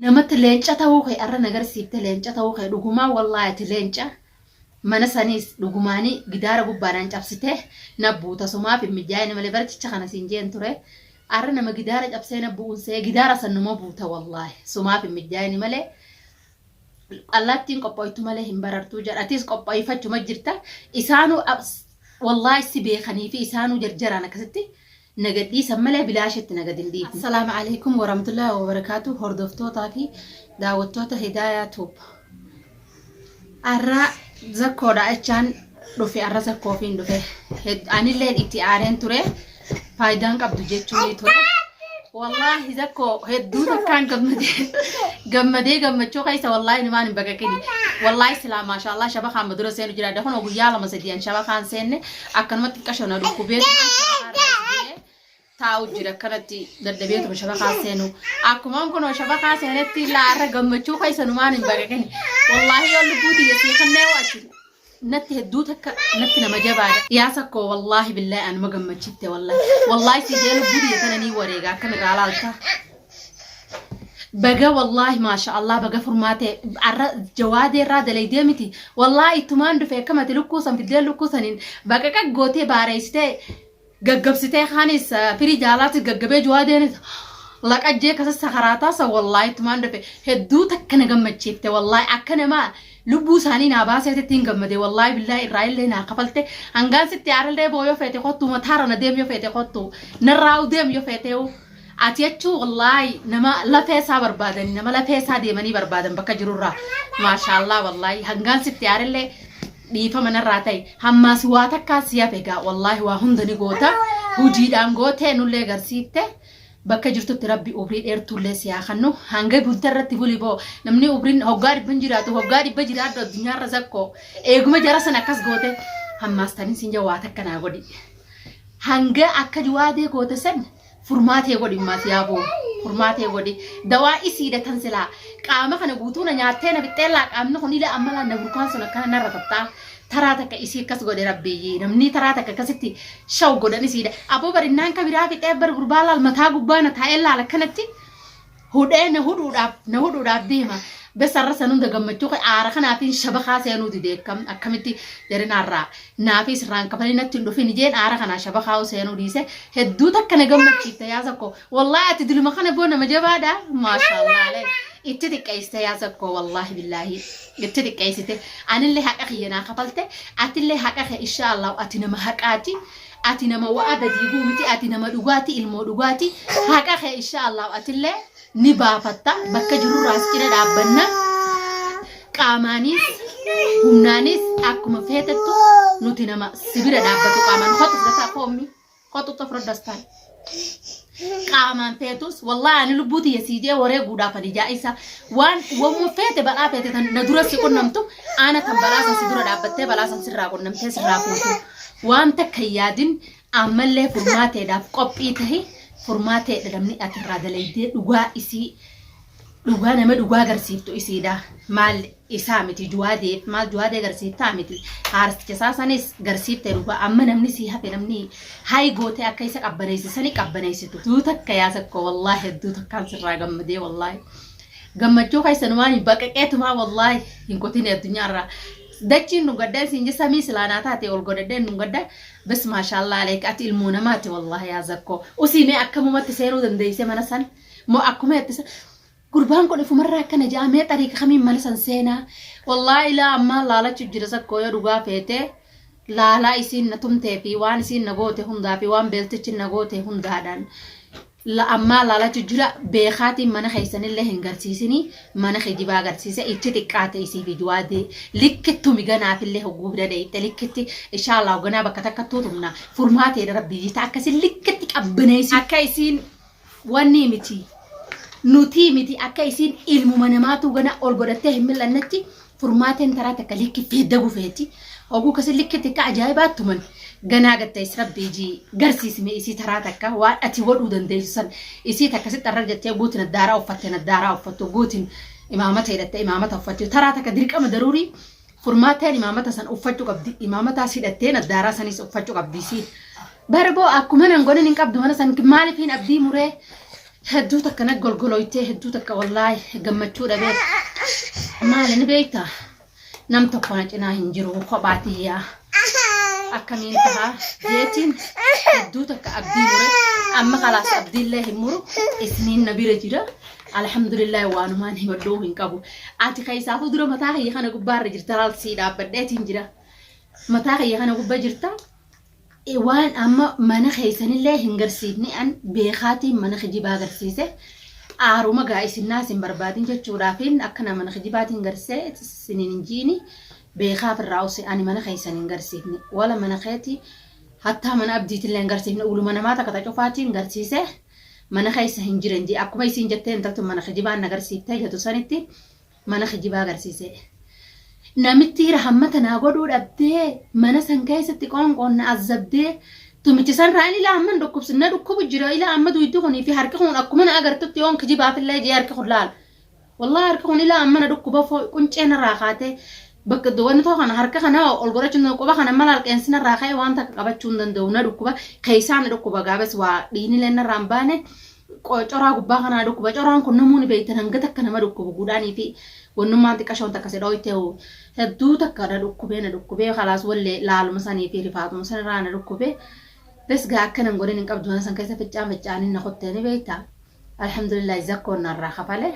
نمت لينجا توخي أرنا جرسيبت لينجا توخي لقما والله تلينجا mana sanis dhugumani gidaara gubbaadhaan cabsite nabbuuta sumaa fi mijaayina malee barticha kana sinjeen ture arra nama gidaara cabsee nabbuunsee gidaara sannuma buuta wallahi sumaa fi mijaayini malee allaattiin qophoytu malee hin barartuu jedhatis qophoyfachuma jirta isaanu wallahi si beekanii fi isaanu jarjaraan akkasitti nagadhiisan malee bilaashitti nagadin dhiifni. Assalaamu alaykum wa rahmatullahi wa barakaatuh hordoftootaa fi daawwattoota Hidaaya Tube. Arra zakkoodha echaan dhufe arra zakkoofiin dhufe anillee itti aareen ture faayidaan qabdu jechuun ture wallahi zakkoo hedduu takkaan gammadee gammachuu keessa wallahi nimaan hin baqaqini wallahi silaa maashaallah shabakaan madura seenu jira dafan guyyaa lama sadiyan shabakaan seenne akkanumatti qashona dhukkubee taa'u jira kanatti daddabeetuma shabakaa seenu akkumaan kun shabakaa seenetti laarra gammachuu keessa numaan hin baqaqini wallahi yoo lubbuuti yesii kannee waati natti hedduu takka natti nama jabaadha yaasakko wallahi billahi an magammachitte wallahi si jee lubbuuti yetananii wareega akkam irraa laalta baga wallahi maasha Allah baga furmaate arra jawaadee irraa dalaydee miti wallahi ittumaan dhufe akkamati lukkuusan fiddee lukkuusaniin baga qaggootee baareessitee gaggabsitee khaanis firii jaalaatti gaggabee jawaadeenis laqajjee kasa sakarataa sa wallahi tumaan dhufe hedduu takka na gammachiifte wallahi akka nama lubbuu isaanii naa baaseetti hin gammade wallahi billahi irraa illee naa kafalte hangaan sitti aarallee booyoo feete kottu mataara na deem yoo feete kottu narraa deem yoo feete ati jechuu wallahi nama lafeesaa barbaadanii nama lafeesaa deemanii barbaadan bakka jirurraa maashaallah wallahi hangaan sitti aarallee dhiifa manarraa ta'e hammaas waa takkaa siyaaf egaa wallahi waa hundani goota hujiidhaan gootee nullee garsiifte bakka jirtutti rabbi ubrii dheertullee siyaa kannu hanga buntarratti buli boo namni ubriin hoggaa dhibban jiraatu hoggaa dhibba jiraatu addunyaarra zakkoo eeguma jara sana akkas goote hammaas tanin sinja waa takka naa godhi hanga akka juwaadee goote san furmaatee godhi maas yaaboo furmaatee godhi dawaa isiidha tan silaa qaama kana guutuu na nyaattee na bixxeellaa qaamni kun ila ammalaa na burkaan sun akkana narra tattaa taraa takka isii akkas godhe rabbiyyee namni taraa takka akkasitti shaw godhan isiidha aboo barinnaan kabiraa fixee bar gurbaa laal mataa gubbaa na taa'ee laala kanatti hudhee na hudhuudhaaf deema besarra sanunda gammachuu aara kanaafin shabakaa seenuu dideekam akkamitti jarinaarraa naafis raan kafalii natti hin dhufin jeen aara kanaa shabakaa seenuu dhiise hedduu takka na gammachiifte yaasakko wallahi ati diluma kana boo nama jabaadha maashaallah itti xiqqeessite yaasakko wallahi billahi itti xiqqeessite anillee haqa kiyyanaa kafalte atillee haqa kee inshaallah ati nama haqaati ati nama wa'ada diiguu miti ati nama dhugaati ilmoo dhugaati haqa kee inshaallah atillee ni baafatta bakka jirurraas cina dhaabbanna qaamaanis humnaanis akkuma feetettu nuti nama sibira dhaabbatu qaamaan hotu fudhataa koommi hotu tofrodastaan qaamaan feetus wallahi ani lubbuuti yasiidee waree guudhaafani jaa'isa waan feete balaa feete na dura si qunnamtu ana kan balaasan si dura dhaabbattee balaasan sirraa qunnamtee sirraa fuutu waan takka yaadin ammallee furmaateedhaaf qophii tahi furmaatee dhamni atirraa dalaydee dhugaa isii dhugaa nama dhugaa agarsiiftu isiidha maal isaa miti juwaadeef maal juwaadee agarsiiftaa miti haarsicha saasanis garsiiftee dhugaa amma namni sii hafe namni hayi gootee akka isa qabbaneessisanii qabbaneessitu duu takka yaasakko wallahi hedduu takkaan sirraa gammadee wallahi gammachuu keessumaan baqaqeetumaa wallahi hin qotine addunyaarraa dachiin nu gaddaa siin samii silaanaa taate ol godhadheen nu gaddaa bas maashaallah aleek ati ilmoo namaati wallahi yaasakko usiimee akkamumatti seenuu dandeeyse mana san moo akkuma ittisa gurbaan kun ifumarraa akkana jaamee xariiqa kamiin mana san seenaa wallahi ilaa ammaa laalachu jira sakkoo yoo dhugaa feete laalaa isiin na tumtee fi waan isiin na goote hundaa fi waan beeltichi na goote hundaadhaan la amma laalachu jira beekaatiin mana keessanillee hin garsiisini mana kijibaa agarsiise itti xiqqaate isii fi juwaadee likkittu miganaafillee hogguu bira dheeyte likkitti inshaallah hogganaa bakka takka tuutumna furmaatee rabbii jita akkasiin likkitti qabbaneessi akka isiin wanni miti nuti miti akka isiin ilmuma namaatu gana ol godhattee hin mil'annetti furmaateen taraa takka likki fedda gufeeti hogguu kasi likkitti ka ajaa'ibaattu man ganaa gattayis rabbiiji garsiisme isii taraa takka waan ati wadhuu dandeessan isii takka sitti arra jettee guutin addaaraa uffatte addaaraa uffattu guutin imaamata hidhattee imaamata uffattu taraa takka dirqama daruurii furmaateen imaamata san uffachuu qabdi imaamata hidhattee addaaraa sanis uffachuu qabdi isii barboo akkuma nan godhan hin qabdu mana san maaliif hin abdii muree هدوتك أنا قلقلويتي هدوتك والله قمتشو بيت مالي نبيتا نمتك وانا جنا هنجرو خباتي يا أكمين تها جيتين هدوتك أبدي مري أما خلاص أبدي الله مرو اسمين نبي رجرا الحمد لله وانو ماني ودوهن كابو آتي خيسافو درو متاخي يخانا قبار رجرتال سيدا بدأت هنجرا متاخي يخانا قبار جرتا وان أما منخ يسن الله هنجرسيدني أن بيخاتي منخ جبا غرسيسه آروما قايس الناس بربادين جتشورافين أكنا منخ جبات هنجرسي سنين جيني بيخاف الرأوسي أني منخ يسن هنجرسيدني ولا منخيتي حتى من أبديت اللي هنجرسيدني أولو من ما تكتا جوفاتي هنجرسيسه منخ يسن هنجرندي أكما يسن جتين تلتم منخ جبان نجرسيته جتو سنتي منخ جبا غرسيسه نمتي رحمتنا قدود أبدي من سنكيس تكون قن عذبدي تمتسن راني لا أمن ركوب سنة ركوب الجرا إلى أمد ويدخوني في حركهم أكمن أجر تتيون كجيبات الله جي حركة خلال والله حركهم إلى أمن ركوب فو كنت أنا راقاته بكدوان تو خنا حركة خنا أولغرا شنو ركوب خنا ملال كإنسان راقة وان تك قبض شندن دونا ركوب خيسان ركوب قابس وديني لنا رامبانه جرا قبا خنا ركوب جرا كنا بيتنا نقطع كنا ما ركوب قداني في ونما أنت كشون تكسرويته هدو تكرر ركوبه خلاص ولا لال مساني في رفاق مسان رانا ركوبه بس جا كنا نقولين إنك أبدو ناس كيسة في الجامعة ناخد تاني بيتا الحمد لله زكونا الراحة فله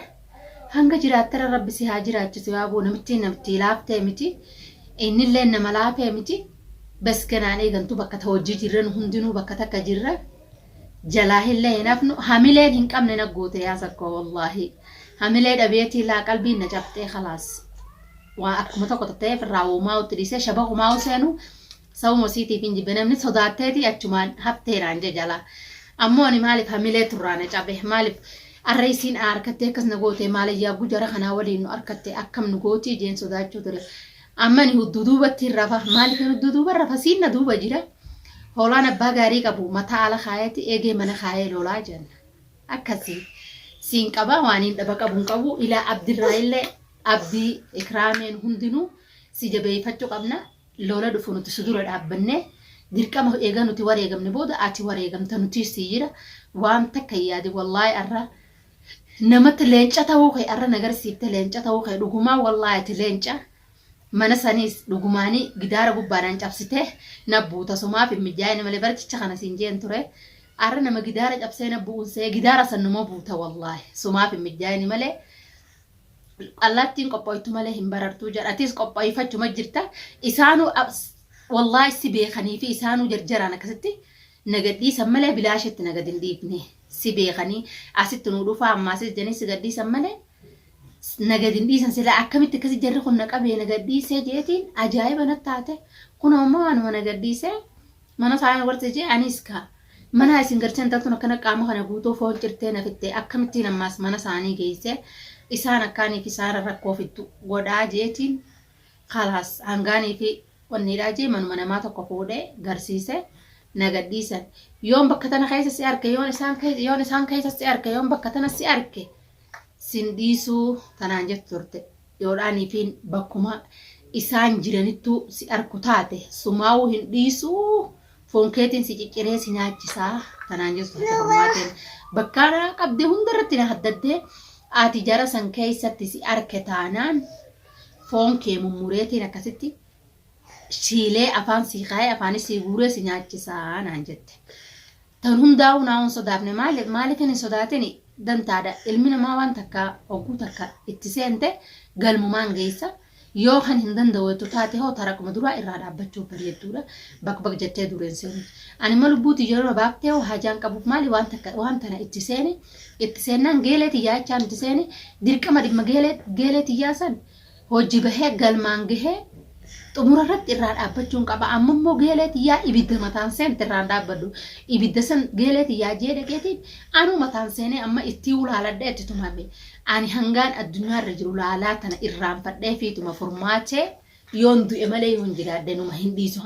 هنگا جرات ترى ربي سيها جرات جسوابو نمتي لافته متي إن اللي إنما لافه متي بس كنا عليه جنتو بكت توجي جيران هندينو بكتك جيران جلاه اللي نفنو هميلين هنك أمن نقوته يا زكو والله هميلين أبيتي لا قلبي نجبته خلاص وأكمل تقطع في الراو ما وتريسه شبه ما وسانو سو مسيتي فين جبنا من صداتي أتشمان هبتين عن جلا أموني مالف هميلة ترانا جابه مالف الرئيسين أركتة كس نقوته مالي يا بوجرا خنا ولي إنه أركتة أكم نقوتي جين صدات شو أماني هو دودوبة تيرافا مالف إنه دودوبة رفاسين ندوبة جرا هولانا باغاري كابو متى على خايتي إجي من خايل ولا جن أكسي سين كبا وانين دبك أبون كابو إلى عبد الرحيل abdii ikraameen hundinuu si jabeeffachuu qabna lola dhufu nuti sudura dhaabbanne dirqama eega nuti wareegamne booda ati wareegamta nuti si jira waan takka yaadi wallahi arra namatti leenca ta'uu kee arra nagarsiifte leenca ta'uu kee dhugumaa wallahi ati leenca mana sanis dhugumaani gidaara gubbaadhaan cabsite nabbuuta sumaaf mijaa'ina malee barchicha kana siin jeen ture arra nama gidaara cabsee nabbuunsee gidaara sannuma buuta wallahi sumaaf mijaa'ina malee Allatin qophooytu malee hin barartuu jedhatis qophoyfachuma jirta isaanu wallahi si beekanii fi isaanu jarjaraan akkasitti nagadhiisan malee bilaashitti nagadin dhiifne si beekanii asitti nu dhufa ammaas jedhanii si gadhiisan malee nagadin dhiisan sila akkamitti akkasi jarri kun naqabee nagadhiisee jeetiin ajaa'iba nattaate kun ammoo anuma nagadhiisee mana saayina warti jee anis ka mana isin garchan taltu akkana qaama kana guutuu foon cirtee nafitte akkamittiin ammaas mana saanii geessee إسان كاني في سارة ركوفتو وداجيتين خلاص هنغاني في والنراجي من ما تقفوده غرسيسه نغديسن يوم بكتنا خيس سيارك يون إسان كيس سيارك يوم بكتنا سيارك سنديسو تنانجت ترته يوراني فين بكما إسان جيرانيتو سياركو تاته سماو هنديسو فونكيتين سيجيكيري سيناجسا تنانجت ترته بكانا قبدي هندرتنا حدده ati jara san keessatti si arke taanaan foon kee mummureetiin akkasitti shiilee afaan si qaayee afaan si guuree si nyaachisaa naan jette. Tan hundaa'u naawun sodaafne maaliif hin sodaatini dantaadha ilmi namaa waan takka ogguu takka itti seente galmumaan geessa yoo kan hin danda'u taate hoo tarakuma duraa irraa dhaabbachuu bareedduudha bak jettee dureen seenu. Ani malubbuuti yeroo baaftee hoo hajaan qabuuf maali waan tana itti seenaan geeleeti yaachaan itti seeni dirqama dhimma geeleeti yaasan hojii bahee galmaan gahee xumura irratti irraa dhaabbachuun qaba ammoo geeleeti yaa ibidda mataan seente irraa dhaabbadhu ibidda san geeleeti yaa jee dhaqeetiin anu mataan seenee amma itti ulaaladhee itti tumame ani hangaan addunyaa irra jiru laalaa tana irraanfadhee fiituma furmaatee yoon du'e malee yoon jiraadde numa hin dhiisu.